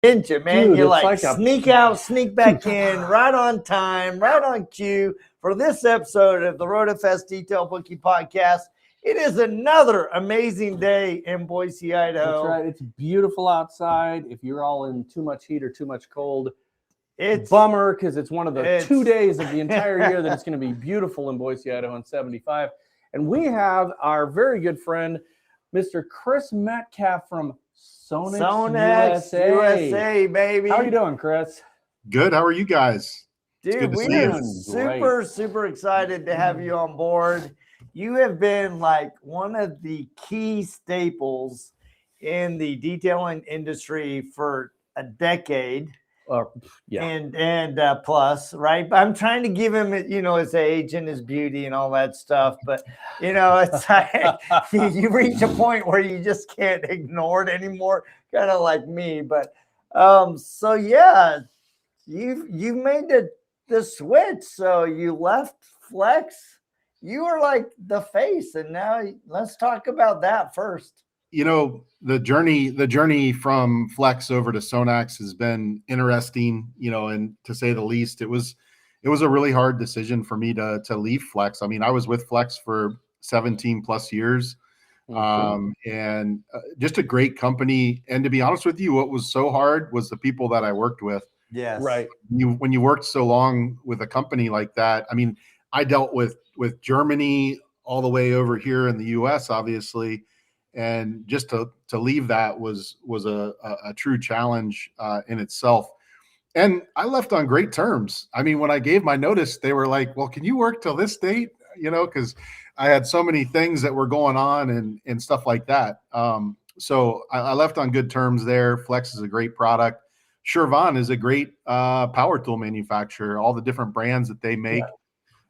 didn't you, man? Dude, You're it's like sneak out, sneak back in, right on time, right on cue for this episode of the RotoFest Detail Bookie podcast. It is another amazing day in Boise, Idaho. That's right. It's beautiful outside. If you're all in too much heat or too much cold, it's bummer because it's one of the 2 days of the entire year that it's going to be beautiful in Boise, Idaho, and 75. And we have our very good friend, Mr. Chris Metcalf from Sonax USA, baby. How are you doing, Chris? Good. How are you guys? Dude, we are super excited to have you on board. You have been like one of the key staples in the detailing industry for a decade. And plus, right? I'm trying to give him, his age and his beauty and all that stuff. But, it's like you reach a point where you just can't ignore it anymore, kind of like me. But so, yeah, you've made the switch. So you left Flex. You were like the face. And now let's talk about that first. The journey from Flex over to Sonax has been interesting, and to say the least. It was a really hard decision for me to leave Flex. I mean, I was with Flex for 17 plus years, and just a great company. And to be honest with you, what was so hard was the people that I worked with. Yes. Right. When you worked so long with a company like that, I mean, I dealt with Germany all the way over here in the US, obviously. And just to leave that was a true challenge in itself. And I left on great terms. I mean, when I gave my notice, they were like, well, can you work till this date? Because I had so many things that were going on and stuff like that. So I left on good terms there. Flex is a great product. Shervan is a great power tool manufacturer, all the different brands that they make.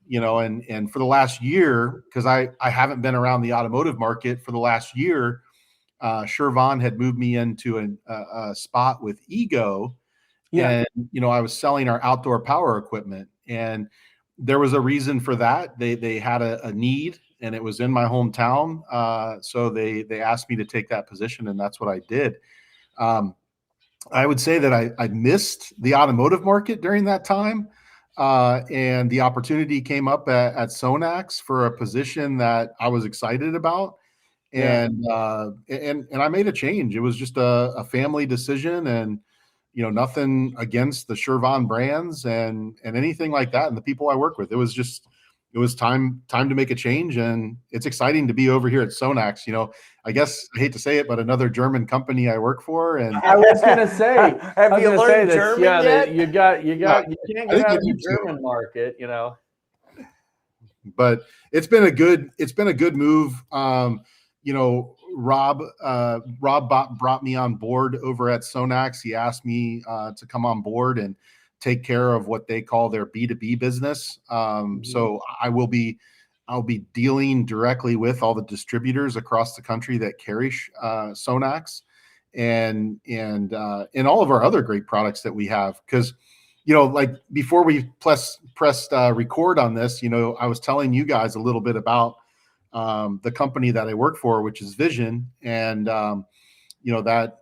And for the last year, because I haven't been around the automotive market for the last year, Shervan had moved me into a spot with Ego. Yeah. And, I was selling our outdoor power equipment, and there was a reason for that. They had a need, and it was in my hometown. So they asked me to take that position, and that's what I did. I would say that I missed the automotive market during that time. And the opportunity came up at Sonax for a position that I was excited about. And I made a change. It was just a family decision, and, nothing against the Shervan brands and anything like that. And the people I work with, it was time to make a change. And it's exciting to be over here at Sonax. I guess I hate to say it, but another German company I work for. And I was going to say, have you learned German yet? You can't get out of the German market, But it's been a good move. Rob brought me on board over at Sonax. He asked me to come on board and take care of what they call their B2B business. So I'll be dealing directly with all the distributors across the country that carry Sonax and all of our other great products that we have. Because, like before we pressed record on this, I was telling you guys a little bit about the company that I work for, which is Vision, and that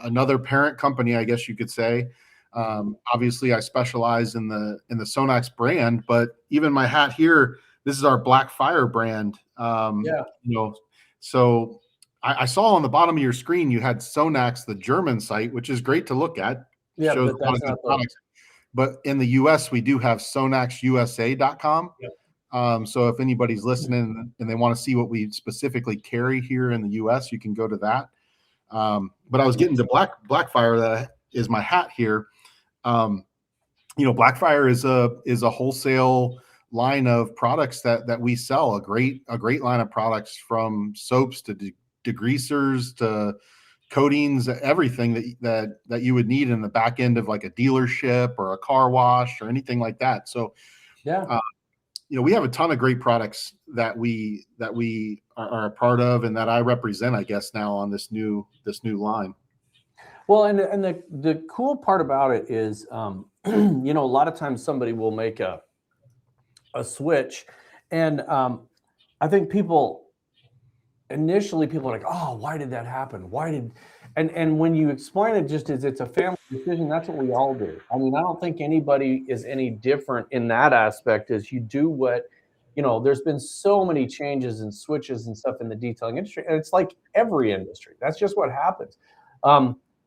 another parent company, I guess you could say. Obviously, I specialize in the Sonax brand, but even my hat here, this is our Black Fire brand. So I saw on the bottom of your screen you had Sonax, the German site, which is great to look at. Yeah, shows but that's not products. But in the US, we do have sonaxusa.com. Yep. So if anybody's listening and they want to see what we specifically carry here in the US, you can go to that. But I was getting to Blackfire, that is my hat here. Blackfire is a wholesale line of products that we sell, a great line of products, from soaps to degreasers to coatings, everything that you would need in the back end of like a dealership or a car wash or anything like that. So we have a ton of great products that we are a part of and that I represent, I guess, now on this new line. Well, and the cool part about it is, a lot of times somebody will make a switch, and I think people are like, oh, why did that happen? And when you explain it just as it's a family decision, that's what we all do. I mean, I don't think anybody is any different in that aspect. As you do what, there's been so many changes and switches and stuff in the detailing industry, and it's like every industry. That's just what happens.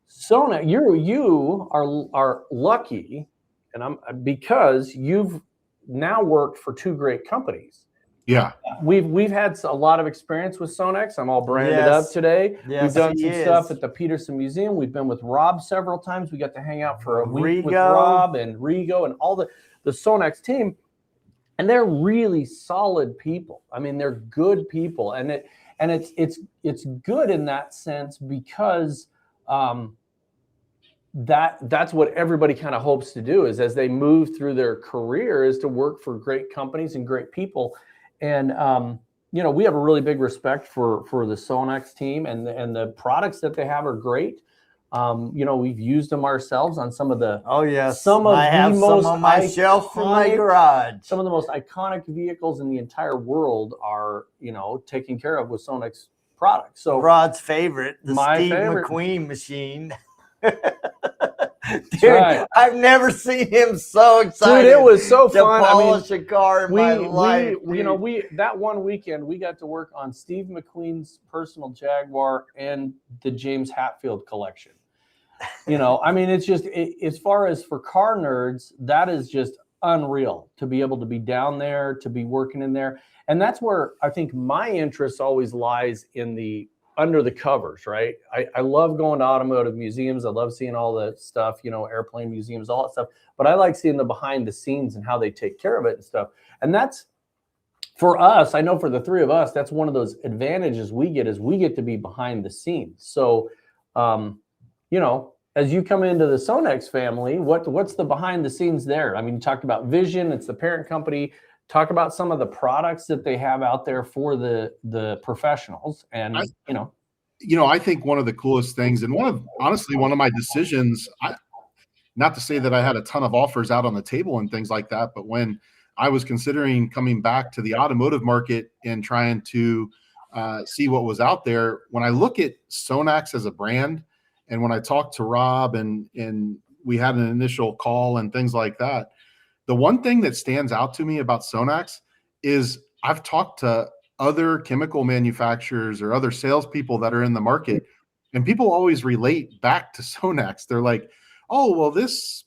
Sona, you are lucky, and because you've now worked for two great companies. Yeah, we've had a lot of experience with Sonax. I'm all branded up today. We've done some stuff at the Petersen Museum. We've been with Rob several times. We got to hang out for a week with Rob and Rigo and all the Sonax team, and they're really solid people. I mean, they're good people, and it's good in that sense because that's what everybody kind of hopes to do is as they move through their career is to work for great companies and great people. And, we have a really big respect for the Sonax team and the products that they have are great. We've used them ourselves on some of the, some on my shelf in my garage. Some of the most iconic vehicles in the entire world are, taken care of with Sonax products. So Rod's favorite, the Steve McQueen machine. Dude, right. I've never seen him so excited. Dude, it was so fun. Polish a car in my life. That one weekend we got to work on Steve McQueen's personal Jaguar and the James Hetfield collection. It's just as far as for car nerds, that is just unreal to be able to be down there, to be working in there, and that's where I think my interest always lies in the under the covers, right? I love going to automotive museums. I love seeing all the stuff, airplane museums, all that stuff. But I like seeing the behind the scenes and how they take care of it and stuff. And that's, for us, I know for the three of us, that's one of those advantages we get is we get to be behind the scenes. So, as you come into the Sonax family, what's the behind the scenes there? I mean, you talked about Vision, it's the parent company. Talk about some of the products that they have out there for the professionals. And, I think one of the coolest things and honestly, one of my decisions, not to say that I had a ton of offers out on the table and things like that, but when I was considering coming back to the automotive market and trying to see what was out there, when I look at Sonax as a brand, and when I talked to Rob and we had an initial call and things like that, the one thing that stands out to me about Sonax is I've talked to other chemical manufacturers or other salespeople that are in the market, and people always relate back to Sonax. They're like, oh, well, this,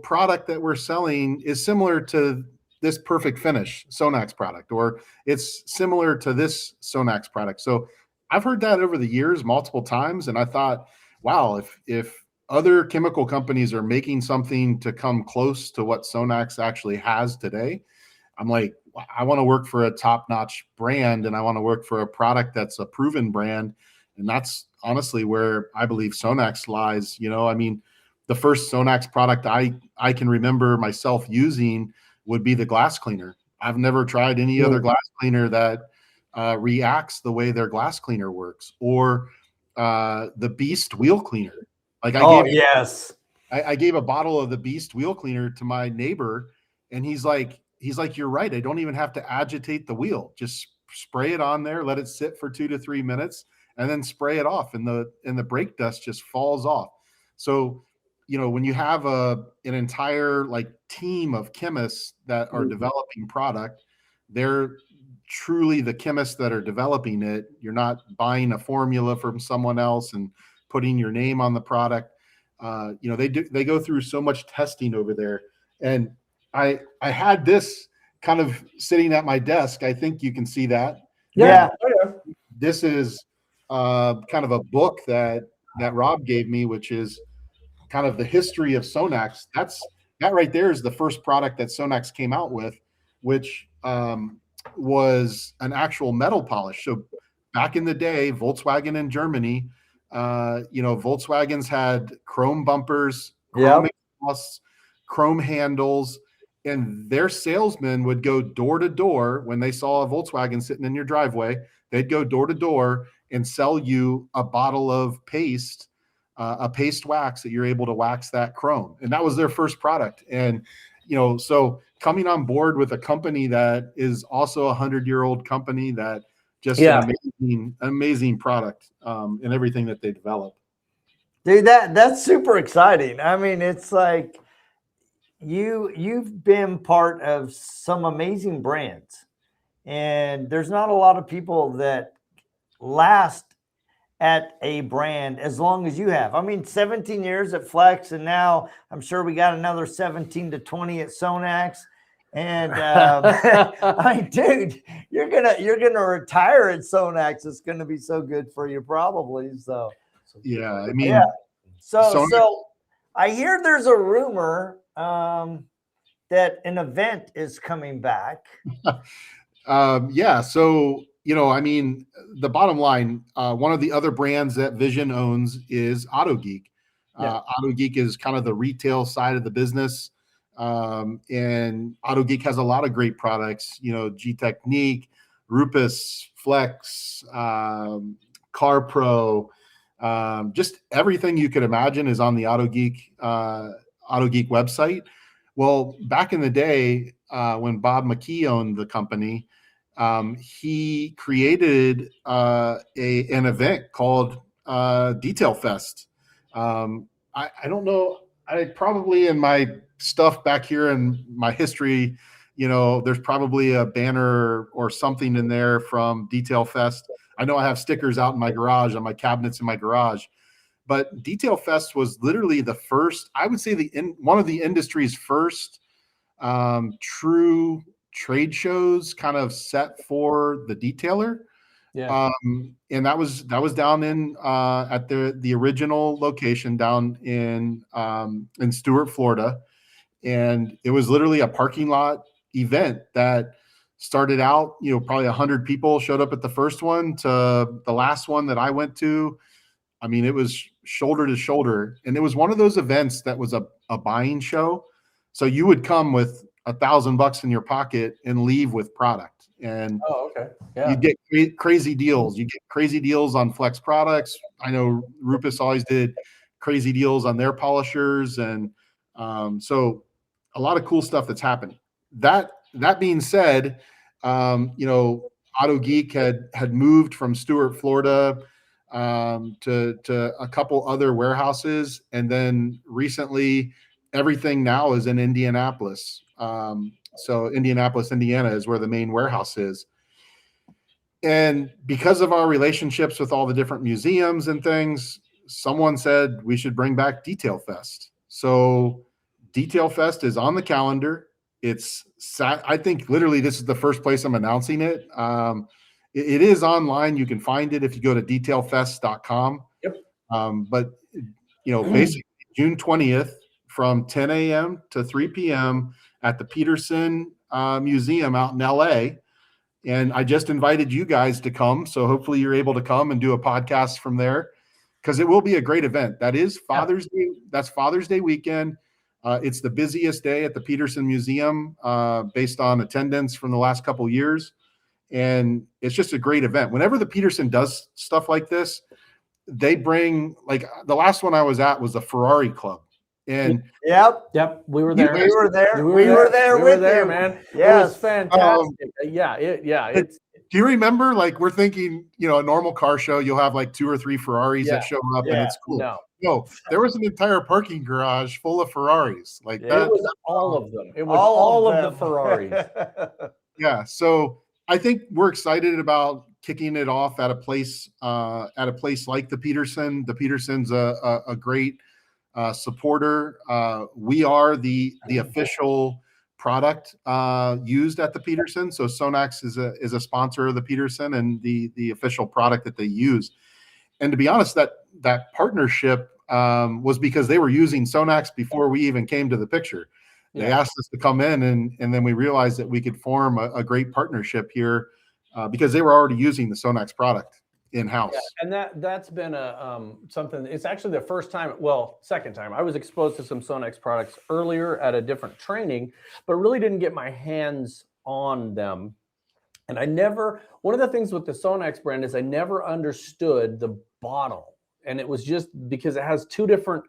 product that we're selling is similar to this Perfect Finish Sonax product, or it's similar to this Sonax product. So I've heard that over the years multiple times, and I thought, wow, if other chemical companies are making something to come close to what Sonax actually has today, I'm like, I want to work for a top-notch brand, and I want to work for a product that's a proven brand. And that's honestly where I believe Sonax lies. The first Sonax product I can remember myself using would be the glass cleaner. I've never tried any other glass cleaner that reacts the way their glass cleaner works, or the Beast wheel cleaner. Like I gave a bottle of the Beast wheel cleaner to my neighbor, and he's like, you're right. I don't even have to agitate the wheel. Just spray it on there, let it sit for 2 to 3 minutes, and then spray it off, and the brake dust just falls off. So, when you have an entire team of chemists that are developing product, they're truly the chemists that are developing it. You're not buying a formula from someone else and putting your name on the product. They go through so much testing over there. And I had this kind of sitting at my desk. I think you can see that. Yeah. This is kind of a book that Rob gave me, which is kind of the history of Sonax. That right there is the first product that Sonax came out with, which was an actual metal polish. So back in the day, Volkswagen in Germany, Volkswagens had chrome bumpers, chrome exhausts, chrome handles, and their salesmen would go door to door when they saw a Volkswagen sitting in your driveway. They'd go door to door and sell you a bottle of paste, a paste wax that you're able to wax that chrome. And that was their first product. And, so coming on board with a company that is also a 100-year-old company that just an amazing product in everything that they develop. Dude, that's super exciting. I mean, it's like you've been part of some amazing brands, and there's not a lot of people that last at a brand as long as you have. I mean, 17 years at Flex, and now I'm sure we got another 17 to 20 at Sonax. And I mean, dude, you're gonna retire at Sonax. It's gonna be so good for you, probably. So Yeah, I mean, yeah. So Sonax, I hear there's a rumor that an event is coming back. yeah. So, I mean, the bottom line, one of the other brands that Vision owns is Auto Geek. Auto Geek is kind of the retail side of the business. And Auto Geek has a lot of great products, G Technique, Rupus, Flex, Car Pro, just everything you could imagine is on the Auto Geek website. Well, back in the day, when Bob McKee owned the company, he created an event called Detail Fest. I don't know. I probably in my stuff back here in my history, there's probably a banner or something in there from Detail Fest. I know I have stickers out in my garage on my cabinets in my garage, but Detail Fest was literally the first, I would say one of the industry's first true trade shows kind of set for the detailer. Yeah. And that was down in at the original location down in Stuart, Florida. And it was literally a parking lot event that started out, probably 100 people showed up at the first one to the last one that I went to. I mean, it was shoulder to shoulder. And it was one of those events that was a buying show. So you would come with $1,000 in your pocket and leave with product. And you get crazy deals. You get crazy deals on Flex products. I know Rupus always did crazy deals on their polishers. And so a lot of cool stuff that's happening. That being said, Auto Geek had moved from Stuart, Florida, to a couple other warehouses. And then recently everything now is in Indianapolis. So Indianapolis, Indiana is where the main warehouse is. And because of our relationships with all the different museums and things, someone said we should bring back Detail Fest. So Detail Fest is on the calendar. I think literally this is the first place I'm announcing it. It is online. You can find it if you go to detailfest.com. Yep. But basically June 20th from 10 a.m. to 3 p.m. at the Petersen Museum out in LA. And I just invited you guys to come. So hopefully you're able to come and do a podcast from there, because it will be a great event. That is Father's Day. That's Father's Day weekend. It's the busiest day at the Petersen Museum based on attendance from the last couple of years. And it's just a great event. Whenever the Petersen does stuff like this, they bring, like the last one I was at was the Ferrari Club. And yep, we were there. We were there with you, man. Yeah, it was fantastic. Do you remember, like, we're thinking, a normal car show, you'll have like 2 or 3 Ferraris that show up and it's cool. No, there was an entire parking garage full of Ferraris. Like that. It was all of them. It was all of the Ferraris. Yeah. So I think we're excited about kicking it off at a place like the Petersen. The Petersen's a great supporter. We are the official product used at the Petersen. So Sonax is a sponsor of the Petersen and the official product that they use. And to be honest, that partnership was because they were using Sonax before we even came to the picture. They asked us to come in, and then we realized that we could form a great partnership here because they were already using the Sonax product in-house. And that's been something. It's actually the second time I was exposed to some Sonax products earlier at a different training, but really didn't get my hands on them. And one of the things with the Sonax brand is I never understood the bottle. And it was just because it has 2 different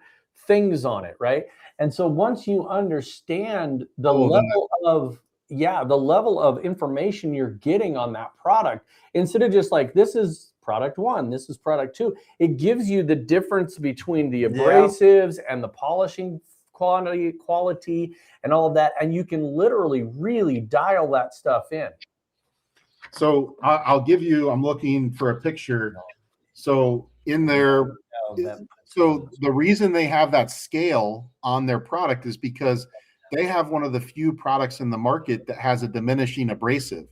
things on it, right? And so once you understand the level of yeah, the level of information you're getting on that product, instead of just like, this is product 1, this is product 2, it gives you the difference between the abrasives and the polishing quality and all of that. And you can literally really dial that stuff in. So I'll give you, I'm looking for a picture. So in there, so the reason they have that scale on their product is because they have one of the few products in the market that has a diminishing abrasive.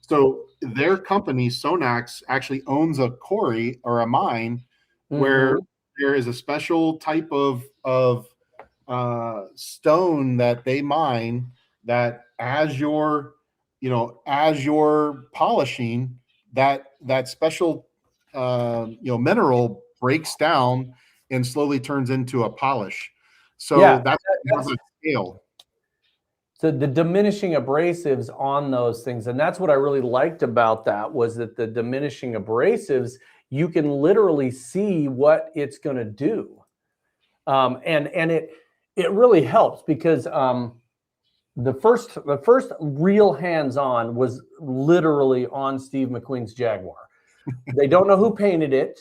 So their company, Sonax, actually owns a quarry or a mine where there is a special type of stone that they mine that as you're polishing, that special mineral breaks down and slowly turns into a polish. So that's a scale. So the diminishing abrasives on those things, and that's what I really liked about that, was that the diminishing abrasives, you can literally see what it's going to do, and it really helps because the first real hands-on was literally on Steve McQueen's Jaguar. They don't know who painted it.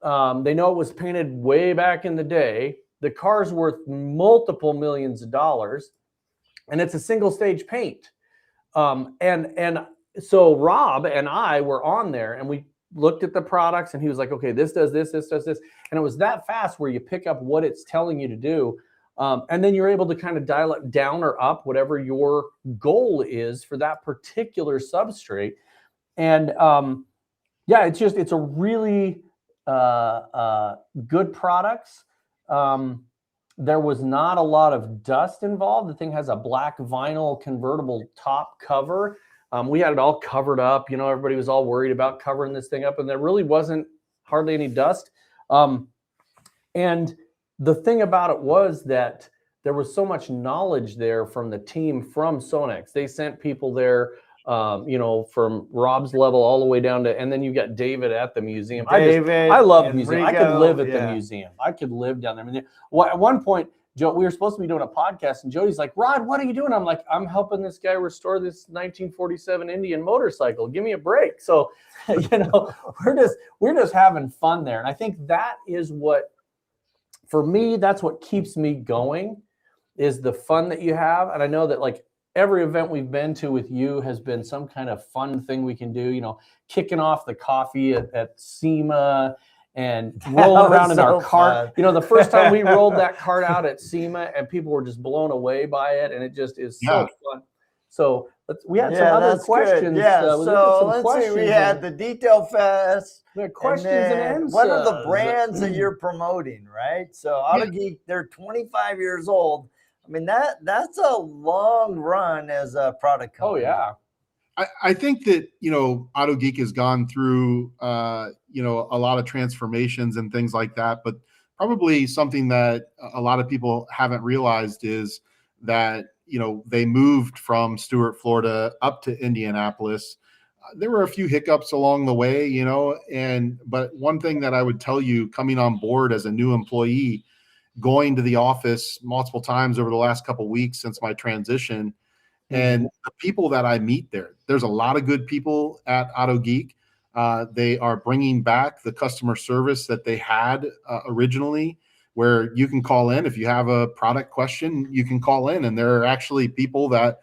They know it was painted way back in the day. The car's worth multiple millions of dollars. And it's a single stage paint. And so Rob and I were on there and we looked at the products and he was like, okay, this does this, this does this. And it was that fast where you pick up what it's telling you to do. And then you're able to kind of dial it down or up, whatever your goal is for that particular substrate. And yeah, it's a really good products. There was not a lot of dust involved. The thing has a black vinyl convertible top cover. We had it all covered up. You know, everybody was all worried about covering this thing up, and there really wasn't hardly any dust. And the thing about it was that there was so much knowledge there from the team from Sonax. They sent people there, from Rob's level all the way down to, and then you got David at the museum. I love the museum. I could live at the museum. I could live down there. I mean, at one point, Joe, we were supposed to be doing a podcast, and Jody's like, "Rod, what are you doing?" I'm like, "I'm helping this guy restore this 1947 Indian motorcycle. Give me a break." So, we're just having fun there, and I think that is what, for me, that's what keeps me going, is the fun that you have. And I know that like every event we've been to with you has been some kind of fun thing we can do, kicking off the coffee at SEMA and rolling around in our cart. The first time we rolled that cart out at SEMA and people were just blown away by it. And it just is so fun. So we had some other questions. Let's see. We had the Detail Fest. We had questions and answers. What are the brands that you're promoting, right? So Auto Geek, they're 25 years old. I mean, that's a long run as a product company. Oh, yeah. I think that, Auto Geek has gone through, a lot of transformations and things like that. But probably something that a lot of people haven't realized is that, they moved from Stuart, Florida up to Indianapolis. There were a few hiccups along the way, but one thing that I would tell you coming on board as a new employee, going to the office multiple times over the last couple of weeks since my transition, and the people that I meet there's a lot of good people at Auto Geek. They are bringing back the customer service that they had originally, where you can call in if you have a product question. You can call in, and there are actually people that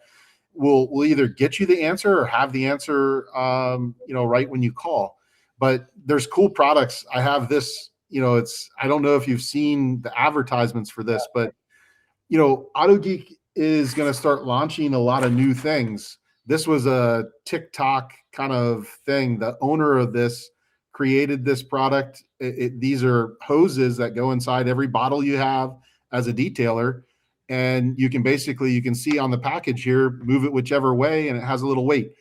will either get you the answer or have the answer, right when you call. But there's cool products. I have this. I don't know if you've seen the advertisements for this, but, Auto Geek is going to start launching a lot of new things. This was a TikTok kind of thing. The owner of this created this product. These are hoses that go inside every bottle you have as a detailer. And you can see on the package here, move it whichever way, and it has a little weight.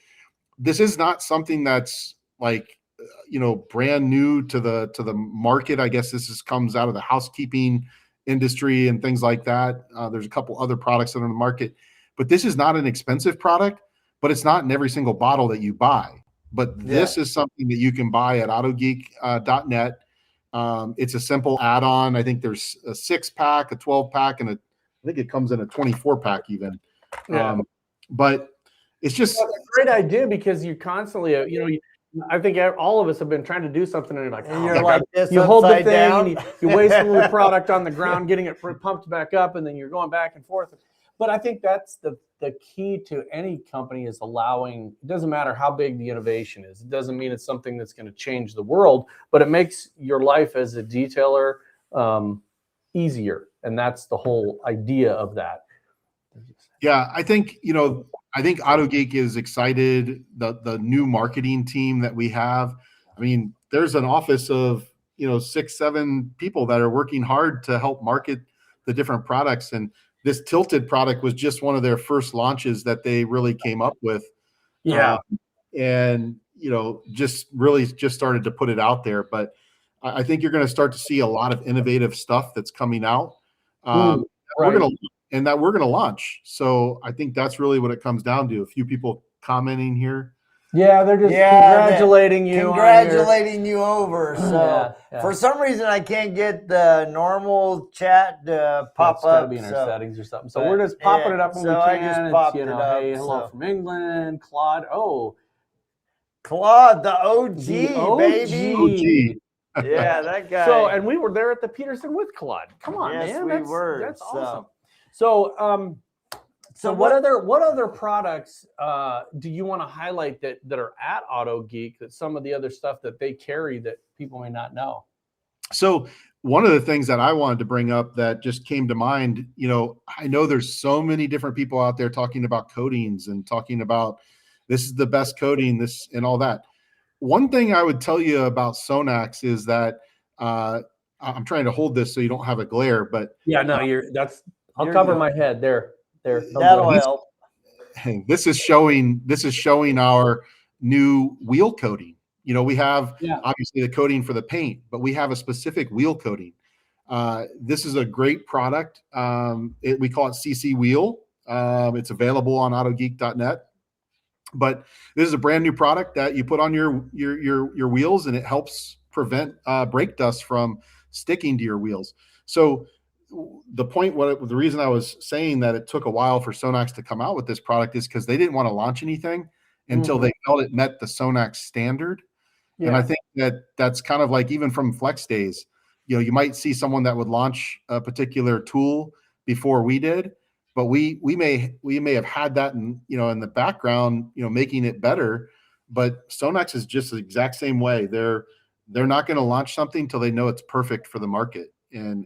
This is not something that's like, brand new to the market. I guess this comes out of the housekeeping industry and things like that. There's a couple other products that are in the market, but this is not an expensive product, but it's not in every single bottle that you buy. But this is something that you can buy at autogeek.net. It's a simple add-on. I think there's a 6-pack, a 12-pack, and I think it comes in a 24-pack even. Yeah. But it's just That's a great idea because you constantly, I think all of us have been trying to do something and you're like, And you're like this you hold the upside thing down. and you waste all the product on the ground, getting it pumped back up, and then you're going back and forth. But I think that's the key to any company is allowing, it doesn't matter how big the innovation is. It doesn't mean it's something that's going to change the world, but it makes your life as a detailer easier. And that's the whole idea of that. Yeah, I think, I think Auto Geek is excited. The new marketing team that we have. I mean, there's an office of 6-7 people that are working hard to help market the different products. And this tilted product was just one of their first launches that they really came up with. Yeah. And just started to put it out there. But I think you're going to start to see a lot of innovative stuff that's coming out. Right. We're going to launch. So I think that's really what it comes down to. A few people commenting here. Yeah, they're just congratulating you. Congratulating you over. So for some reason, I can't get the normal chat to pop up. It's got to be in our settings or something. So we're just popping it up when we can. I just popped it up. Hey, hello from England, Claude. Oh, Claude, the OG, baby. OG. Yeah, that guy. So, and we were there at the Petersen with Claude. Come on, man. We were. That's awesome. So what other products do you want to highlight that are at Auto Geek, that some of the other stuff that they carry that people may not know? So one of the things that I wanted to bring up that just came to mind, I know there's so many different people out there talking about coatings and talking about this is the best coating, this and all that. One thing I would tell you about Sonax is that I'm trying to hold this so you don't have a glare, but yeah, no, I'll cover my head there. That'll help. This is showing our new wheel coating. We have obviously the coating for the paint, but we have a specific wheel coating. This is a great product. We call it CC Wheel. It's available on autogeek.net. But this is a brand new product that you put on your wheels, and it helps prevent brake dust from sticking to your wheels. So the reason I was saying that it took a while for Sonax to come out with this product is because they didn't want to launch anything until they felt it met the Sonax standard. Yeah. And I think that's kind of like even from Flex days, you might see someone that would launch a particular tool before we did, but we may have had that in the background, making it better. But Sonax is just the exact same way. They're not going to launch something until they know it's perfect for the market, and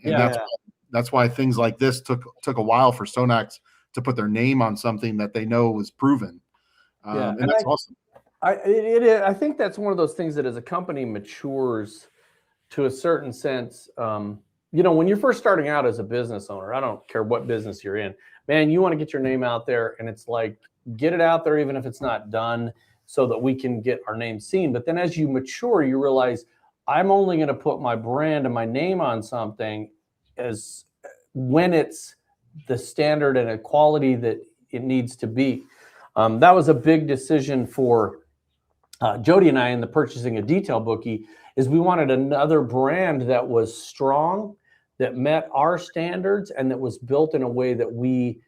that's why things like this took a while for Sonax to put their name on something that they know was proven. And that's awesome. I think that's one of those things that as a company matures to a certain sense. When you're first starting out as a business owner, I don't care what business you're in, man, you want to get your name out there, and it's like, get it out there, even if it's not done, so that we can get our name seen. But then as you mature, you realize I'm only going to put my brand and my name on something as when it's the standard and a quality that it needs to be. That was a big decision for Jody and I in the purchasing of Detail Bookie, is we wanted another brand that was strong, that met our standards, and that was built in a way that we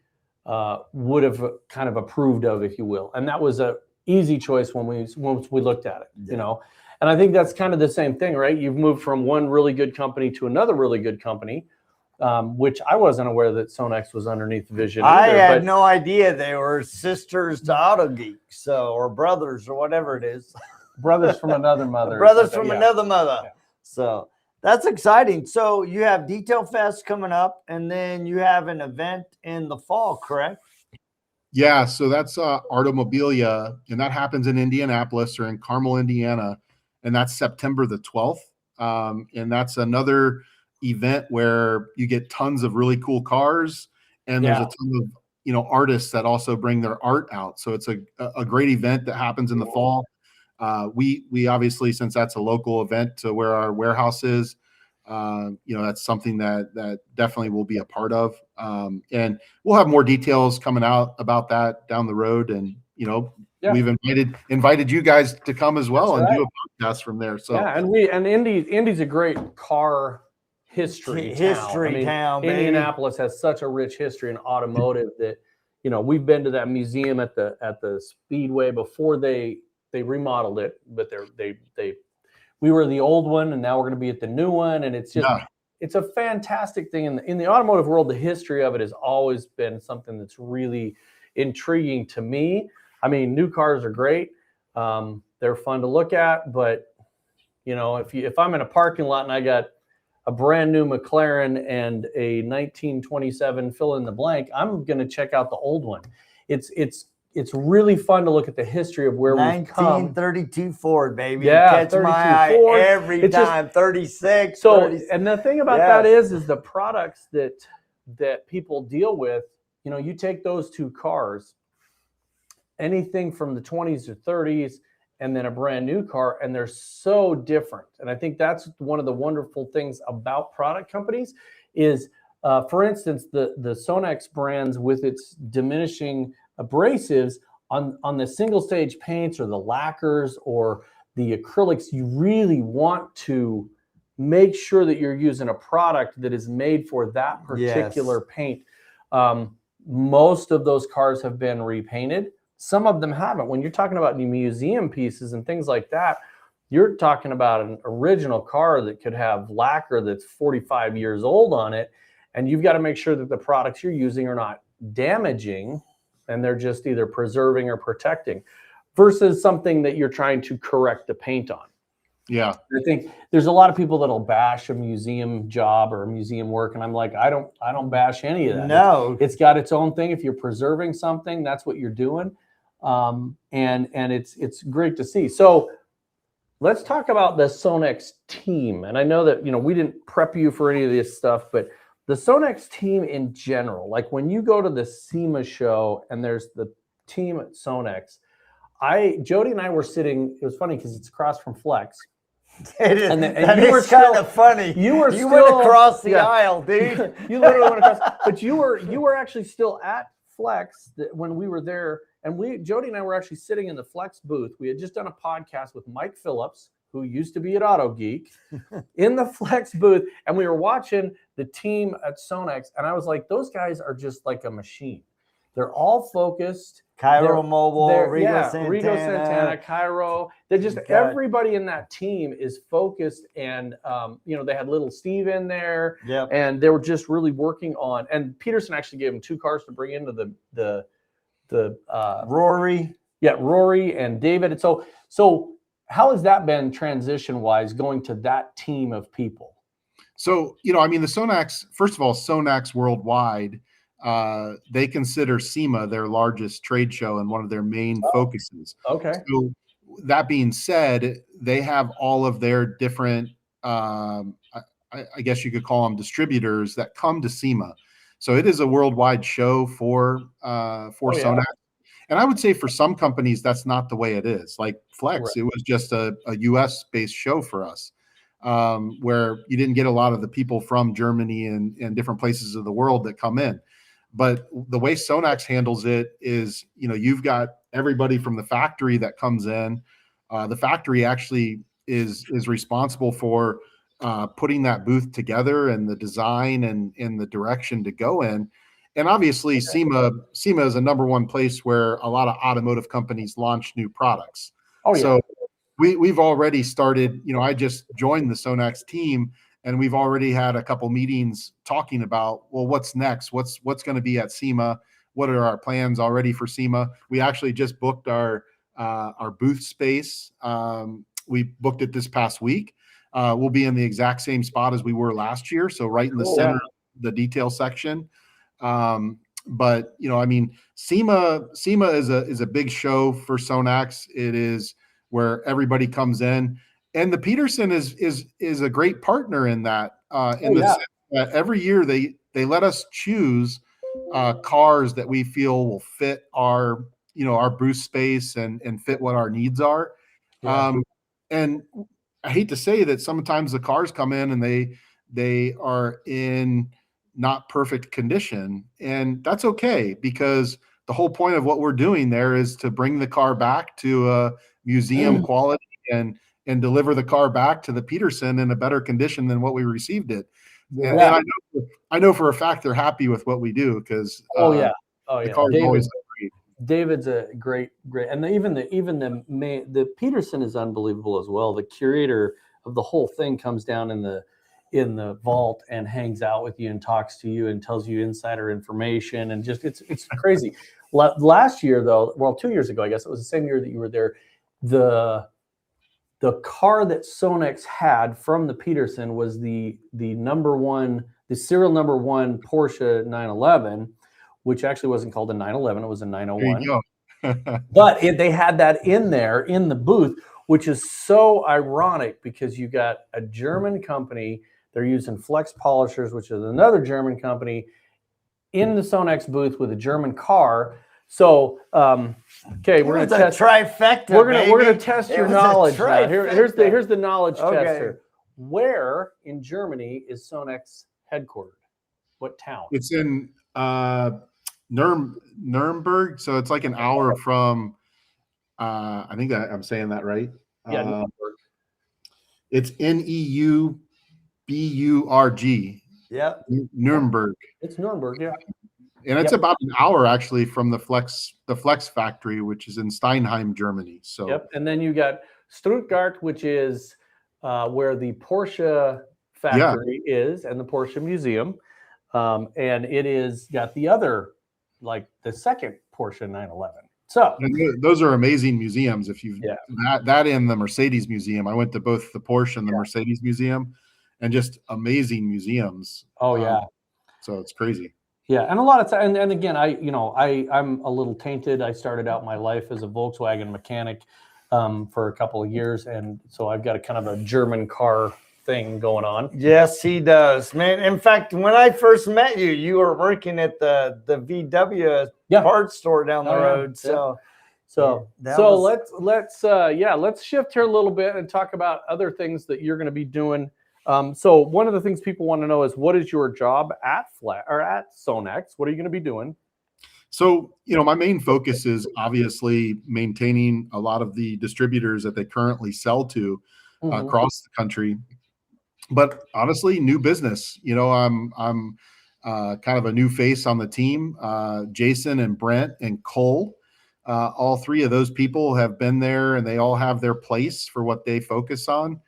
would have kind of approved of, if you will. And that was a easy choice once we looked at it, And I think that's kind of the same thing, right? You've moved from one really good company to another really good company, which I wasn't aware that Sonax was underneath the vision. I had no idea they were sisters to Auto Geek, or brothers, or whatever it is. Brothers from another mother. Brothers from another mother. Yeah. So that's exciting. So you have Detail Fest coming up, and then you have an event in the fall, correct? Yeah, so that's Automobilia, and that happens in Indianapolis or in Carmel, Indiana, and that's September the 12th. And that's another event where you get tons of really cool cars, and there's a ton of artists that also bring their art out. So it's a great event that happens in the fall. We obviously, since that's a local event to where our warehouse is, that's something that definitely will be a part of. And we'll have more details coming out about that down the road. And, we've invited you guys to come as well and do a podcast from there. So and Indy's a great car history town. Town, baby. Indianapolis has such a rich history in automotive that, you know, we've been to that museum at the Speedway before they remodeled it, but we were the old one, and now we're going to be at the new one, and it's just it's a fantastic thing. In the automotive world, the history of it has always been something that's really intriguing to me. I mean, new cars are great. They're fun to look at, but you know, if I'm in a parking lot and I got a brand new McLaren and a 1927 fill in the blank, I'm going to check out the old one. It's really fun to look at the history of where we've come. 1932 Ford, baby. Yeah, Catch my eye Ford. every time. 36. So, 36. and the thing about that is the products that people deal with. You know, you take those two cars, anything from the 20s or 30s, and then a brand new car, and they're so different. And I think that's one of the wonderful things about product companies is, for instance, the Sonax brands with its diminishing abrasives on the single stage paints or the lacquers or the acrylics, you really want to make sure that you're using a product that is made for that particular paint. Most of those cars have been repainted. Some of them haven't. When you're talking about museum pieces and things like that, you're talking about an original car that could have lacquer that's 45 years old on it. And you've got to make sure that the products you're using are not damaging and they're just either preserving or protecting versus something that you're trying to correct the paint on. Yeah. I think there's a lot of people that'll bash a museum job or a museum work. And I'm like, I don't bash any of that. No, it's got its own thing. If you're preserving something, that's what you're doing. And it's great to see. So let's talk about the Sonax team. And I know that, you know, we didn't prep you for any of this stuff, but the Sonax team in general, like when you go to the SEMA show and there's the team at Sonax, Jody and I were sitting, it was funny because it's across from Flex. It is, and you were kind of funny. You went across the aisle, dude. You literally went across, but you were actually still at Flex when we were there. And Jody and I were actually sitting in the Flex booth. We had just done a podcast with Mike Phillips, who used to be at Auto Geek, in the Flex booth. And we were watching the team at Sonax. And I was like, those guys are just like a machine. They're all focused. Cairo Mobile, Rigo Santana, Cairo. They're just, everybody in that team is focused. And, you know, they had little Steve in there. Yep. And they were just really working on, and Petersen actually gave him 2 cars to bring into the Rory. Yeah, Rory and David. And so how has that been transition wise going to that team of people? So, you know, I mean, the Sonax, first of all, Sonax worldwide, they consider SEMA their largest trade show and one of their main focuses. Okay. So that being said, they have all of their different, I guess you could call them distributors that come to SEMA. So it is a worldwide show for Sonax. And I would say for some companies, that's not the way it is. Like Flex, right. It was just a US-based show for us, where you didn't get a lot of the people from Germany and different places of the world that come in. But the way Sonax handles it is, you know, you've got everybody from the factory that comes in. The factory actually is responsible for putting that booth together and the design and the direction to go in. And obviously, SEMA is a #1 place where a lot of automotive companies launch new products. Oh, yeah. So we've already started, you know, I just joined the Sonax team, and we've already had a couple meetings talking about, well, what's next? What's going to be at SEMA? What are our plans already for SEMA? We actually just booked our booth space. We booked it this past week. We'll be in the exact same spot as we were last year. So right in the center of the detail section. But you know, I mean, SEMA is a big show for Sonax. It is where everybody comes in, and the Petersen is a great partner in that. Sense that every year they let us choose cars that we feel will fit our booth space and fit what our needs are. Yeah. And I hate to say that sometimes the cars come in and they are in not perfect condition, and that's okay, because the whole point of what we're doing there is to bring the car back to a museum quality and deliver the car back to the Petersen in a better condition than what we received it. And I know for a fact they're happy with what we do, because Oh the yeah, car is always great. David's a great, and the Petersen is unbelievable as well. The curator of the whole thing comes down in the vault and hangs out with you and talks to you and tells you insider information, and just it's crazy. Last year though, well, 2 years ago, I guess it was the same year that you were there. The car that Sonax had from the Petersen was the serial number one Porsche 911, which actually wasn't called a 911, it was a 901. But they had that in there in the booth, which is so ironic because you got a German company, they're using Flex Polishers, which is another German company, in the Sonax booth with a German car. So, okay, we're gonna test trifecta. We're gonna test your knowledge. Here's the knowledge tester. Where in Germany is Sonax headquartered? What town? It's in Nuremberg, so it's like an hour from. I think that I'm saying that right. Yeah, Nuremberg. It's Neuburg. Yep. Nuremberg. It's Nuremberg, yeah. And it's about an hour actually from the Flex factory, which is in Steinheim, Germany. So yep. And then you got Stuttgart, which is where the Porsche factory is, and the Porsche Museum. And it is got the other, like the second Porsche 911. So those are amazing museums. If you've that in the Mercedes Museum, I went to both the Porsche and the Mercedes Museum, and just amazing museums. Oh yeah. So it's crazy. Yeah, and a lot of time, and again, I'm a little tainted. I started out my life as a Volkswagen mechanic for a couple of years, and so I've got a kind of a German car thing going on. Yes, he does, man. In fact, when I first met you, you were working at the VW parts store down the road. So let's shift here a little bit and talk about other things that you're going to be doing. So one of the things people want to know is, what is your job at Sonax? What are you going to be doing? So, my main focus is obviously maintaining a lot of the distributors that they currently sell to across the country. But honestly, new business. I'm kind of a new face on the team. Jason and Brent and Cole, all three of those people have been there, and they all have their place for what they focus on.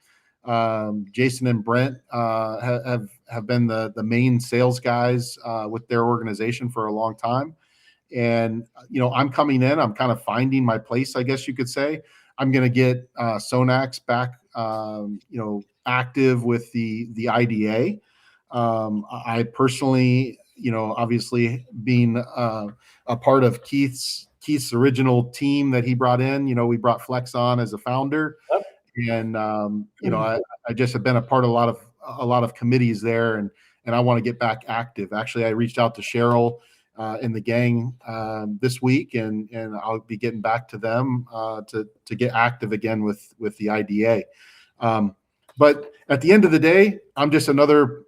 Jason and Brent have been the main sales guys with their organization for a long time. And, I'm coming in, I'm kind of finding my place, I guess you could say. I'm going to get Sonax back, active with the IDA. I personally, obviously being a part of Keith's original team that he brought in, we brought Flex on as a founder. Yep. And I just have been a part of a lot of committees there, and I want to get back active. Actually, I reached out to Cheryl in the gang this week, and I'll be getting back to them to get active again with the IDA. But at the end of the day, I'm just another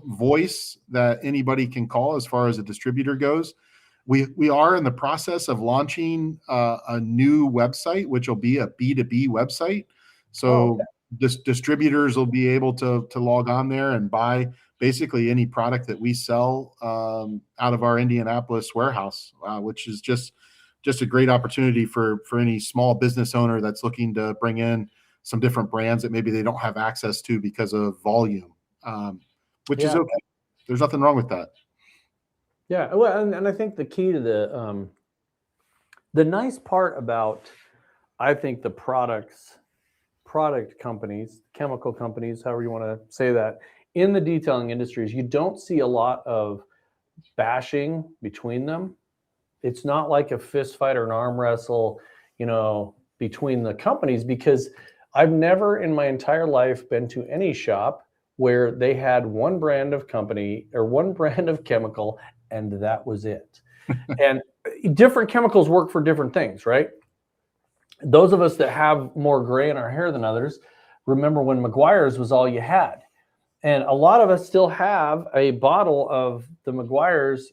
voice that anybody can call as far as a distributor goes. We are in the process of launching a new website, which will be a B2B website. So distributors will be able to log on there and buy basically any product that we sell out of our Indianapolis warehouse, which is just a great opportunity for any small business owner that's looking to bring in some different brands that maybe they don't have access to because of volume, which is okay. There's nothing wrong with that. Yeah, well, and I think the key to the nice part about, I think, the product companies, chemical companies, however you want to say that, in the detailing industries, you don't see a lot of bashing between them. It's not like a fist fight or an arm wrestle, between the companies, because I've never in my entire life been to any shop where they had one brand of company or one brand of chemical, and that was it. And different chemicals work for different things, right? Those of us that have more gray in our hair than others remember when Meguiar's was all you had. And a lot of us still have a bottle of the Meguiar's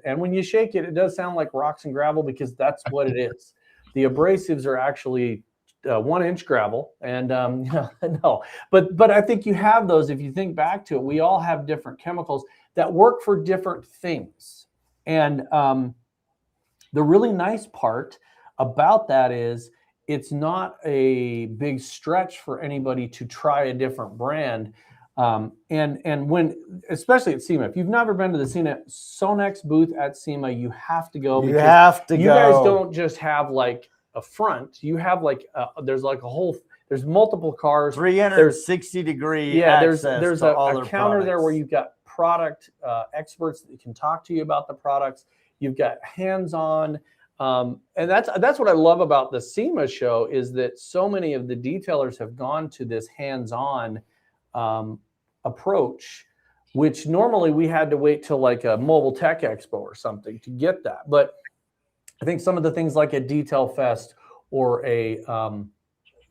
and when you shake it, it does sound like rocks and gravel, because that's what it is. The abrasives are actually 1-inch gravel, and no, but I think you have those. If you think back to it, we all have different chemicals that work for different things. And the really nice part about that is it's not a big stretch for anybody to try a different brand. And when, especially at SEMA, if you've never been to the Sonax booth at SEMA, you have to go. You have to go. You guys don't just have like a front. You have like there's like a whole. There's multiple cars. 360-degree. Yeah, there's a counter products there where you've got product experts that can talk to you about the products. You've got hands-on. And that's what I love about the SEMA show is that so many of the detailers have gone to this hands-on approach, which normally we had to wait till like a Mobile Tech Expo or something to get that. But I think some of the things like a Detail Fest or a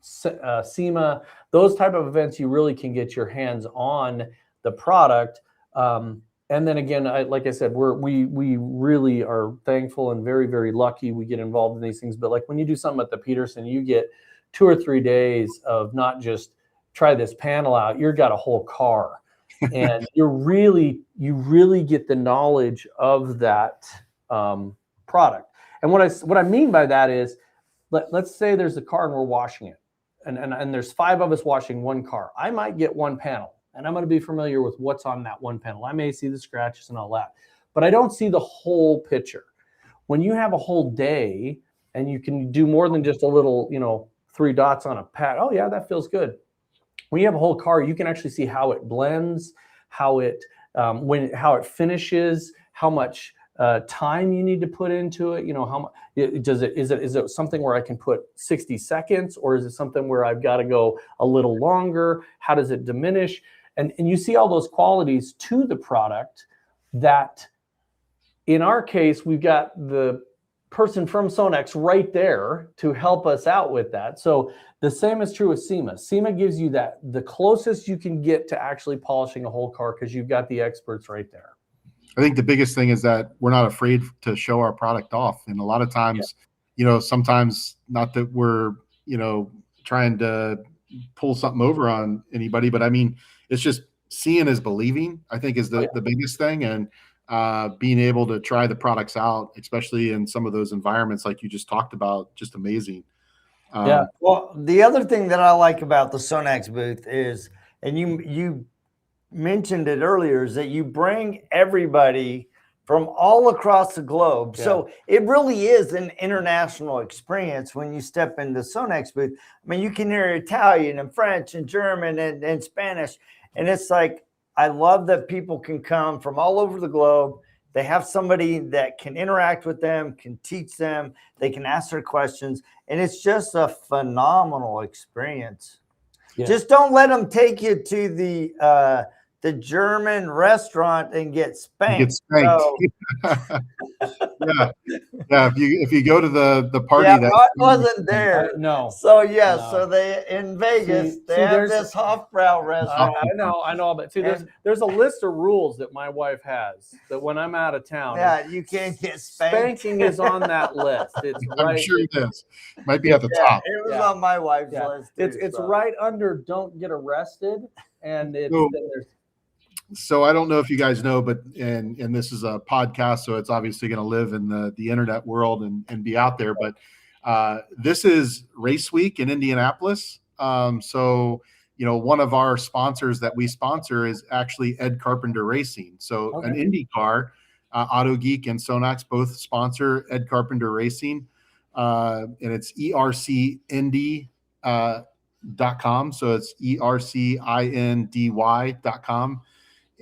SEMA, those type of events, you really can get your hands on the product. And then again, like I said, we really are thankful and very, very lucky we get involved in these things. But like when you do something at the Petersen, you get 2 or 3 days of not just try this panel out, you've got a whole car. And you really get the knowledge of that product. And what I mean by that is, let's say there's a car and we're washing it. And there's 5 of us washing one car. I might get one panel. And I'm going to be familiar with what's on that one panel. I may see the scratches and all that, but I don't see the whole picture. When you have a whole day and you can do more than just a little, 3 dots on a pad. Oh yeah, that feels good. When you have a whole car, you can actually see how it blends, how it finishes, how much time you need to put into it. How much is it something where I can put 60 seconds, or is it something where I've got to go a little longer? How does it diminish? And you see all those qualities to the product that, in our case, we've got the person from Sonax right there to help us out with that. So the same is true with SEMA. SEMA gives you the closest you can get to actually polishing a whole car because you've got the experts right there. I think the biggest thing is that we're not afraid to show our product off. And a lot of times, sometimes not that we're, trying to pull something over on anybody, but I mean, it's just seeing is believing, I think is the biggest thing. And being able to try the products out, especially in some of those environments like you just talked about, just amazing. Yeah. Well, the other thing that I like about the Sonax booth is, and you mentioned it earlier, is that you bring everybody from all across the globe. Yeah. So it really is an international experience when you step into Sonax booth. I mean, you can hear Italian and French and German and Spanish. And it's like, I love that people can come from all over the globe. They have somebody that can interact with them, can teach them, they can ask their questions. And it's just a phenomenal experience. Yeah. Just don't let them take you to the German restaurant and get spanked. Get spanked. So, yeah. If you go to the party, that wasn't there. No. So so they in Vegas they have this Hofbrau restaurant. I know, but there's a list of rules that my wife has that when I'm out of town. Yeah, you can't get spanked. Spanking is on that list. It's I'm sure it is. Might be at the top. It was on my wife's list. It's right under don't get arrested, and there's. So I don't know if you guys know, but and this is a podcast, so it's obviously going to live in the internet world and be out there. But this is Race Week in Indianapolis. So one of our sponsors that we sponsor is actually Ed Carpenter Racing. So an Indy car, Auto Geek and Sonax both sponsor Ed Carpenter Racing, and it's ercindy.com. So it's ercindy.com.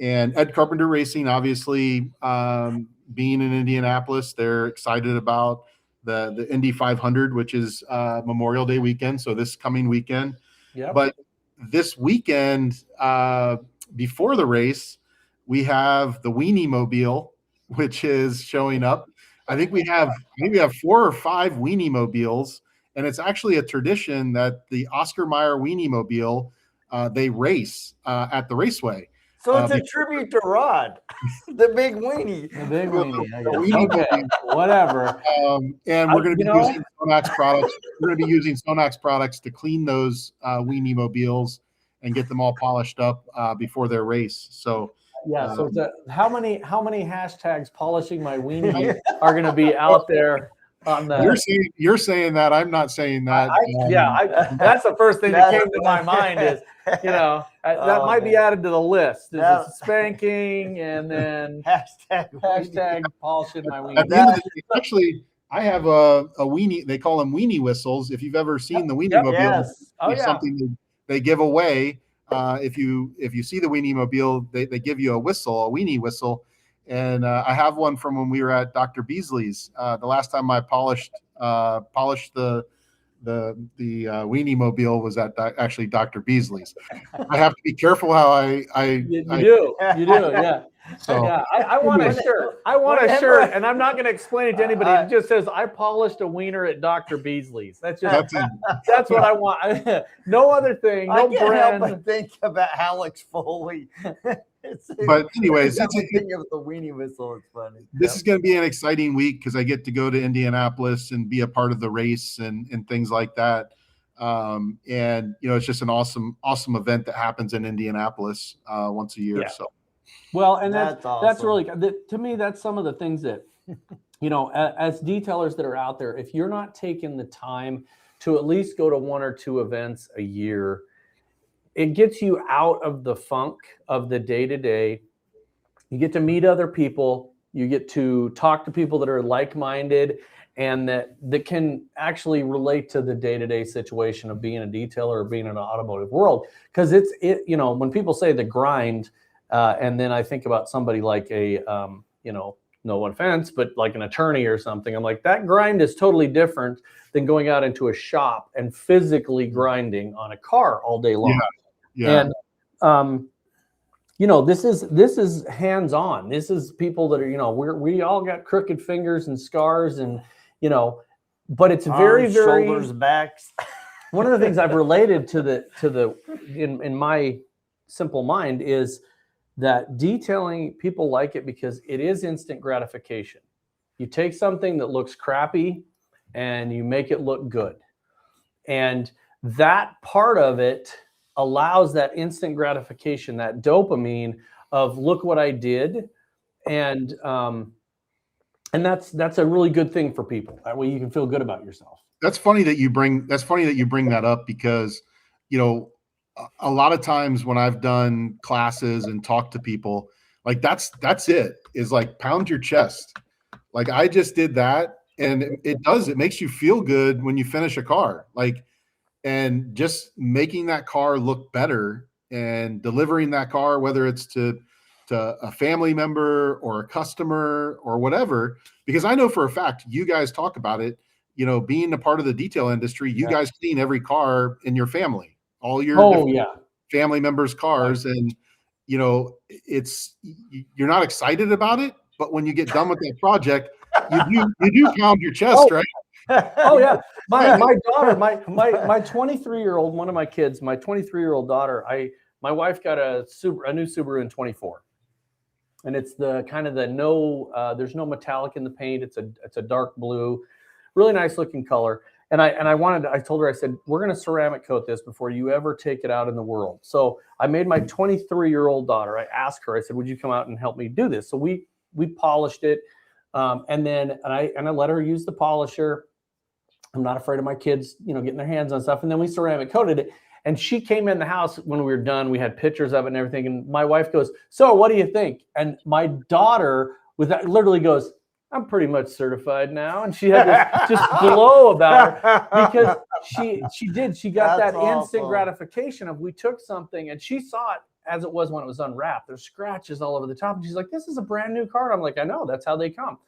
And Ed Carpenter Racing, obviously, being in Indianapolis, they're excited about the Indy 500, which is Memorial Day weekend. So this coming weekend. Yeah. But this weekend, before the race, we have the Weenie Mobile, which is showing up. I think we have 4 or 5 Weenie Mobiles, and it's actually a tradition that the Oscar Mayer Weenie Mobile they race at the raceway. So it's a tribute to Rod, the big weenie. The big weenie. Okay, whatever. And we're going to be using Sonax products. We're going to be using Sonax products to clean those weenie mobiles and get them all polished up before their race. So Yeah. So how many hashtags polishing my weenie are going to be out there on the? You're saying that. I'm not saying that. That's the first thing that came to my mind is, that might be added to the list. There's spanking and then hashtag polishing my weenie. At the end of the day, actually, I have a weenie. They call them weenie whistles. If you've ever seen the weenie mobile, it's something they give away. If you see the weenie mobile, they give you a weenie whistle. And I have one from when we were at Dr. Beasley's. The last time I polished the weenie mobile was at actually Dr. Beasley's. I have to be careful how you do, yeah. So yeah, I want a shirt. I want a shirt, and I'm not going to explain it to anybody. It just says I polished a wiener at Dr. Beasley's. That's what I want. No other thing. No I can't brand. help but think about Alex Foley. But anyways, thinking of the weenie whistle. It's funny. This is going to be an exciting week because I get to go to Indianapolis and be a part of the race and things like that. And it's just an awesome event that happens in Indianapolis once a year. Yeah. So. Well, and that's awesome. That's really, to me, that's some of the things that, as detailers that are out there, if you're not taking the time to at least go to one or two events a year, it gets you out of the funk of the day-to-day. You get to meet other people. You get to talk to people that are like-minded and that can actually relate to the day-to-day situation of being a detailer or being in an automotive world. Because when people say the grind, and then I think about somebody like no offense, but like an attorney or something. I'm like, that grind is totally different than going out into a shop and physically grinding on a car all day long. Yeah. And, this is hands-on. This is people that are, we all got crooked fingers and scars and, but it's very, very shoulders, backs. One of the things I've related to in my simple mind is that detailing, people like it because it is instant gratification. You take something that looks crappy and you make it look good. And that part of it allows that instant gratification, that dopamine of look what I did. And that's a really good thing for people. That way you can feel good about yourself. That's funny that you bring that up because, a lot of times when I've done classes and talked to people, like that's it, is like pound your chest. Like I just did that and it makes you feel good when you finish a car. Like, and just making that car look better and delivering that car, whether it's to a family member or a customer or whatever, because I know for a fact, you guys talk about it, being a part of the detail industry, you guys clean every car in your family. All your family members' cars, and you're not excited about it, but when you get done with that project, you do pound your chest, right? Oh yeah, my daughter, my 23-year-old, one of my kids, my 23-year-old daughter, my wife got a new Subaru in 24, and it's the kind of there's no metallic in the paint. It's a dark blue, really nice looking color. And I told her, I said, we're going to ceramic coat this before you ever take it out in the world. So I made my 23-year-old daughter, I asked her, I said, would you come out and help me do this? So we polished it. And I let her use the polisher. I'm not afraid of my kids, getting their hands on stuff. And then we ceramic coated it. And she came in the house when we were done. We had pictures of it and everything. And my wife goes, so what do you think? And my daughter literally goes, I'm pretty much certified now. And she had this just glow about her because she got that instant gratification of we took something and she saw it as it was when it was unwrapped. There's scratches all over the top. And she's like, this is a brand new car. I'm like, I know, that's how they come.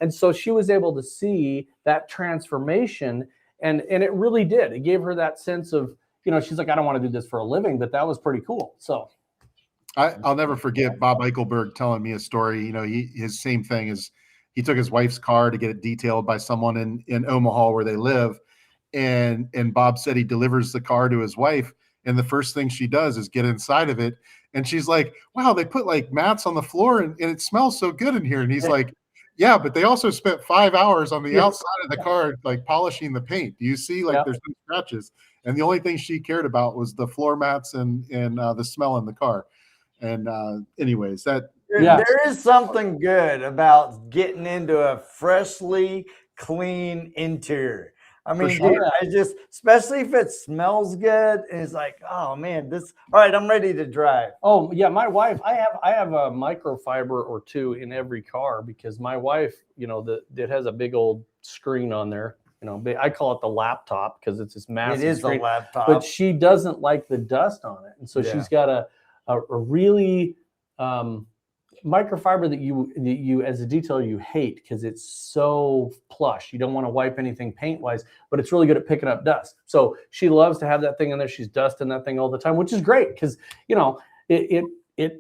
And so she was able to see that transformation and it really did. It gave her that sense of, she's like, I don't want to do this for a living, but that was pretty cool. So I'll never forget Bob Eichelberg telling me a story. His same thing is, he took his wife's car to get it detailed by someone in Omaha where they live. And Bob said he delivers the car to his wife. And the first thing she does is get inside of it. And she's like, wow, they put like mats on the floor and it smells so good in here. And he's like, yeah, but they also spent 5 hours on the outside of the car, like polishing the paint. Do you see there's no scratches? And the only thing she cared about was the floor mats and the smell in the car. And anyways, that Yeah. There is something good about getting into a freshly clean interior. I mean, sure. dude, I just, especially if it smells good, and it's like, oh man, this. All right, I'm ready to drive. Oh yeah, my wife. I have a microfiber or two in every car because my wife, it has a big old screen on there. I call it the laptop because it's this massive. It is screen, a laptop, but she doesn't like the dust on it, and so she's got a really microfiber that you as a detailer you hate because it's so plush. You don't want to wipe anything paint wise, but it's really good at picking up dust. So she loves to have that thing in there. She's dusting that thing all the time, which is great because it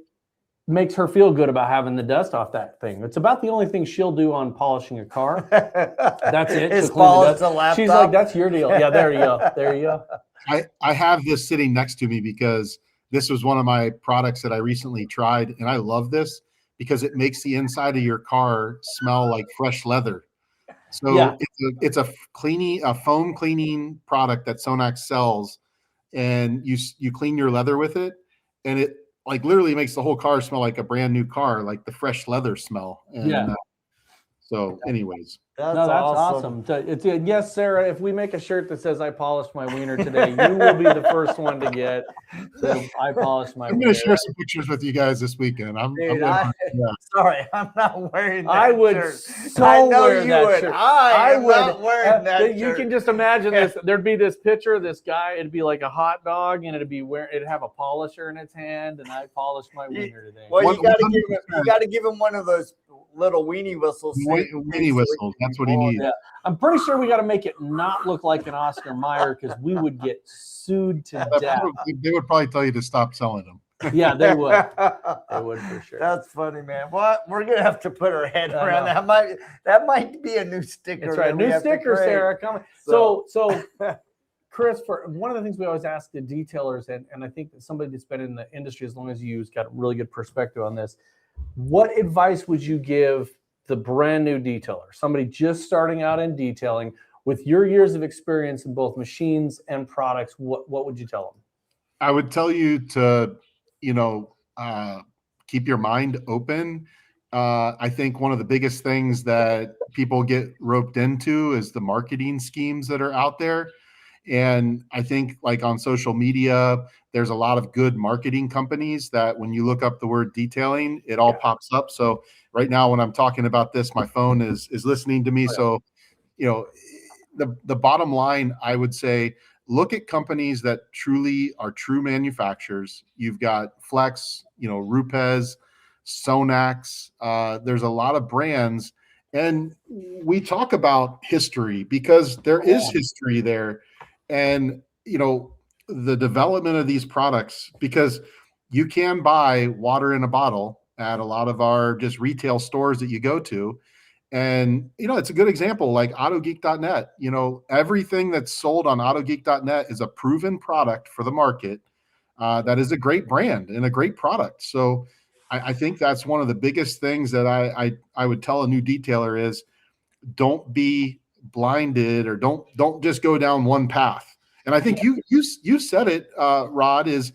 makes her feel good about having the dust off that thing. It's about the only thing she'll do on polishing a car. That's it. It's polish the laptop. She's like, that's your deal. Yeah, there you go. There you go. I have this sitting next to me because this was one of my products that I recently tried, and I love this because it makes the inside of your car smell like fresh leather. So it's a foam cleaning product that Sonax sells, and you clean your leather with it, and it like literally makes the whole car smell like a brand new car, like the fresh leather smell. And so anyways. That's awesome. Yes, Sarah, if we make a shirt that says I polished my wiener today, you will be the first one to get I polished my wiener. I'm going to share some pictures with you guys this weekend. Sorry, I'm not wearing that I would shirt. so I know wear you that would. shirt. I would not wearing that You shirt. can just imagine this. There'd be this picture of this guy. It'd be like a hot dog, and it'd have a polisher in its hand, and I polished my wiener today. Well, you got to give him one of those little weenie whistles. Weenie whistles. That's what he needs. Yeah. I'm pretty sure we got to make it not look like an Oscar Mayer because we would get sued to death. They would probably tell you to stop selling them. Yeah, they would. They would for sure. That's funny, man. What we're gonna have to put our head around that. Might be a new sticker. That's right. New sticker, Sarah, coming. So Chris, for one of the things we always ask the detailers, and I think that somebody that's been in the industry as long as you's got a really good perspective on this. What advice would you give the brand new detailer, somebody just starting out in detailing, with your years of experience in both machines and products? What would you tell them? I would tell you to, keep your mind open. I think one of the biggest things that people get roped into is the marketing schemes that are out there. And I think like on social media, there's a lot of good marketing companies that when you look up the word detailing, it all pops up. So right now when I'm talking about this, my phone is listening to me. So, the bottom line, I would say, look at companies that truly are true manufacturers. You've got Flex, Rupes, Sonax. There's a lot of brands. And we talk about history because there is history there. And, the development of these products, because you can buy water in a bottle at a lot of our just retail stores that you go to. And, it's a good example, like autogeek.net, everything that's sold on autogeek.net is a proven product for the market. That is a great brand and a great product. So I think that's one of the biggest things that I would tell a new detailer is don't be blinded or don't just go down one path. And I think you said it, Rod, is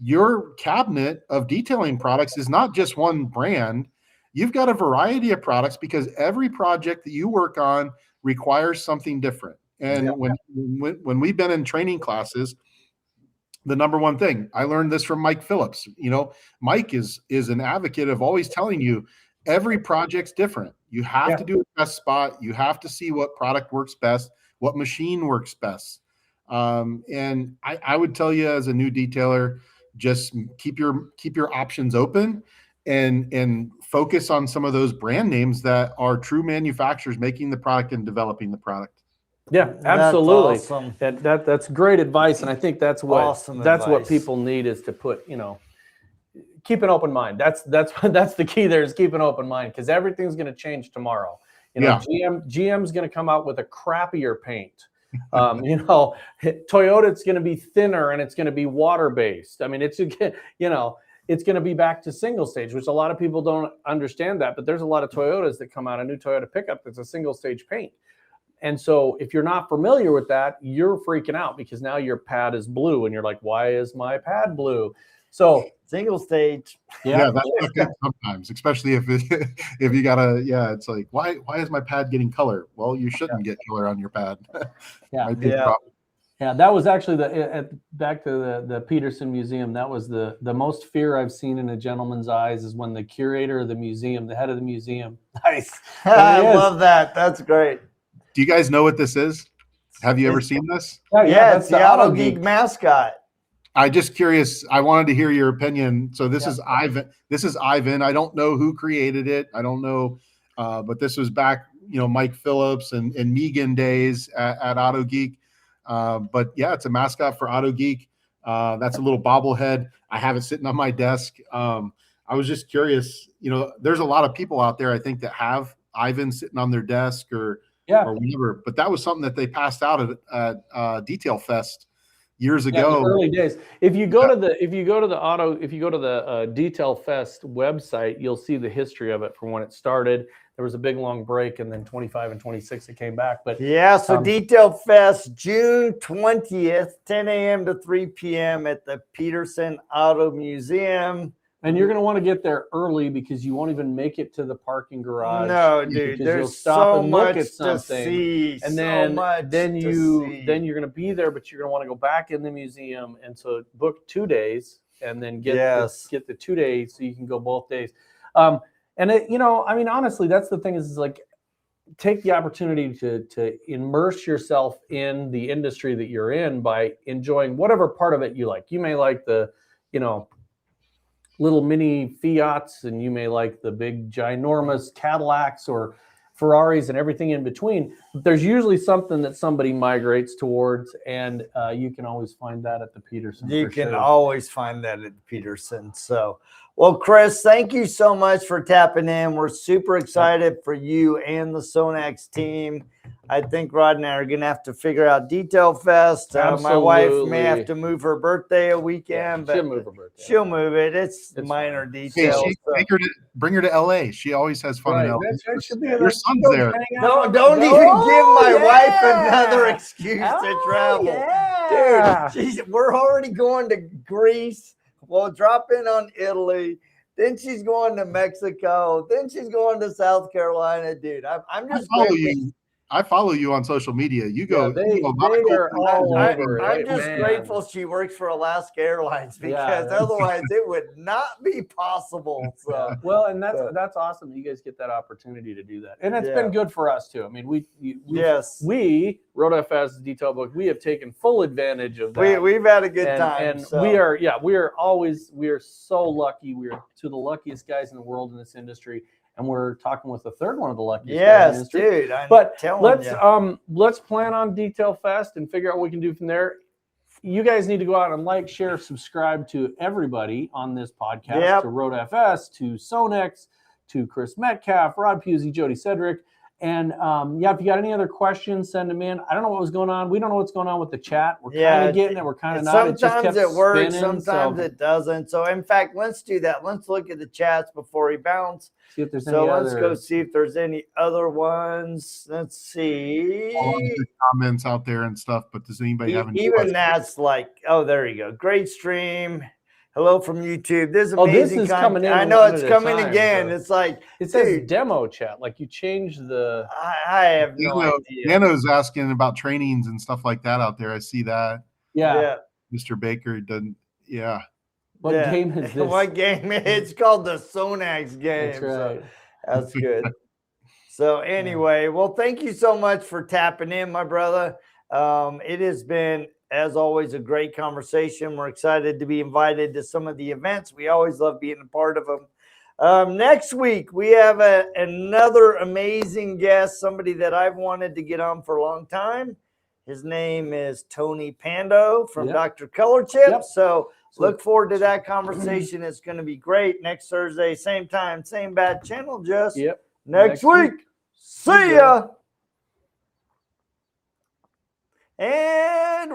your cabinet of detailing products is not just one brand. You've got a variety of products because every project that you work on requires something different. And when we've been in training classes, the number one thing I learned this from Mike Phillips. Mike is an advocate of always telling you every project's different. You have to do a test spot. You have to see what product works best, what machine works best. And I would tell you as a new detailer, just keep your options open and focus on some of those brand names that are true manufacturers making the product and developing the product. Yeah, absolutely. That's awesome. That's great advice. And I think that's what what people need is to put, keep an open mind. That's the key there is keep an open mind because everything's going to change tomorrow. GM's going to come out with a crappier paint. Toyota's going to be thinner and it's going to be water based. I mean, it's going to be back to single stage, which a lot of people don't understand that. But there's a lot of Toyotas that come out, a new Toyota pickup that's a single stage paint. And so if you're not familiar with that, you're freaking out because now your pad is blue and you're like, why is my pad blue? So single stage. Yeah, that's not good sometimes, especially if if you gotta. Yeah, it's like why is my pad getting color? Well, you shouldn't get color on your pad. Might be a problem. Yeah, that was actually back to the Petersen Museum. That was the most fear I've seen in a gentleman's eyes is when the curator of the museum, the head of the museum. Nice. I love that. That's great. Do you guys know what this is? Have you ever seen this? Yeah, it's the Auto Geek mascot. I just curious. I wanted to hear your opinion. So this is Ivan. This is Ivan. I don't know who created it. I don't know, but this was back, Mike Phillips and Megan days at Auto Geek. But yeah, it's a mascot for Auto Geek. That's a little bobblehead. I have it sitting on my desk. I was just curious. There's a lot of people out there, I think, that have Ivan sitting on their desk or whatever. But that was something that they passed out at Detail Fest years ago. The early days. If you go to the Detail Fest website, you'll see the history of it from when it started. There was a big long break, and then 25 and 26 it came back. But so Detail Fest, June 20th, 10 a.m. to 3 p.m. at the Petersen Auto Museum. And you're going to want to get there early because you won't even make it to the parking garage. No, dude, there's so much to see. And then you're going to be there, but you're going to want to go back in the museum. And so book 2 days and then get the 2 days so you can go both days. And honestly, that's the thing is like, take the opportunity to immerse yourself in the industry that you're in by enjoying whatever part of it you like. You may like the, little mini Fiats, and you may like the big ginormous Cadillacs or Ferraris and everything in between. But there's usually something that somebody migrates towards, and you can always find that at the Petersen. You can always find that at the Petersen. So, well, Chris, thank you so much for tapping in. We're super excited for you and the Sonax team. I think Rod and I are going to have to figure out Detail Fest. My wife may have to move her birthday a weekend, but she'll move it. It's minor details. Bring her to LA. She always has fun in LA. Your son's there. Don't even give my wife another excuse to travel. Dude, we're already going to Greece. We'll drop in on Italy. Then she's going to Mexico. Then she's going to South Carolina. Dude, I'm just I follow you on social media. You go. I'm just grateful she works for Alaska Airlines because otherwise it would not be possible. So well, and that's awesome. You guys get that opportunity to do that, and it's been good for us too. I mean, we Road FS Detail Book. We have taken full advantage of that. We've had a good time, and we are so lucky. We are two of the luckiest guys in the world in this industry. And we're talking with the third one of the luckiest. Yes, dude. Let's plan on Detail Fest and figure out what we can do from there. You guys need to go out and like, share, subscribe to everybody on this podcast, to Road FS, to Sonax, to Chris Metcalf, Rod Pusey, Jody Cedric. And if you got any other questions, send them in. I don't know what was going on. We don't know what's going on with the chat. We're kind of getting it. We're kind of not. Sometimes it works. Sometimes it doesn't. So in fact, let's do that. Let's look at the chats before we bounce. See if there's let's go see if there's any other ones. Let's see. All the comments out there and stuff. But does anybody have any? Even that's like, oh, there you go. Great stream. Hello from YouTube. This is amazing. This is coming in. I know it's coming again. So. It's like it says demo chat. Like you change the. I have no idea. Nano's asking about trainings and stuff like that out there. I see that. Yeah. Mr. Baker doesn't. Yeah. What game is this? What game? It's called the Sonax game. That's right. So that's good. So anyway, well, thank you so much for tapping in, my brother. It has been, as always, a great conversation. We're excited to be invited to some of the events. We always love being a part of them. Next week, we have another amazing guest, somebody that I've wanted to get on for a long time. His name is Tony Pando from Dr. Color Chip. So look forward to that conversation. It's going to be great. Next Thursday, same time, same bad channel, just next week. See ya. And we're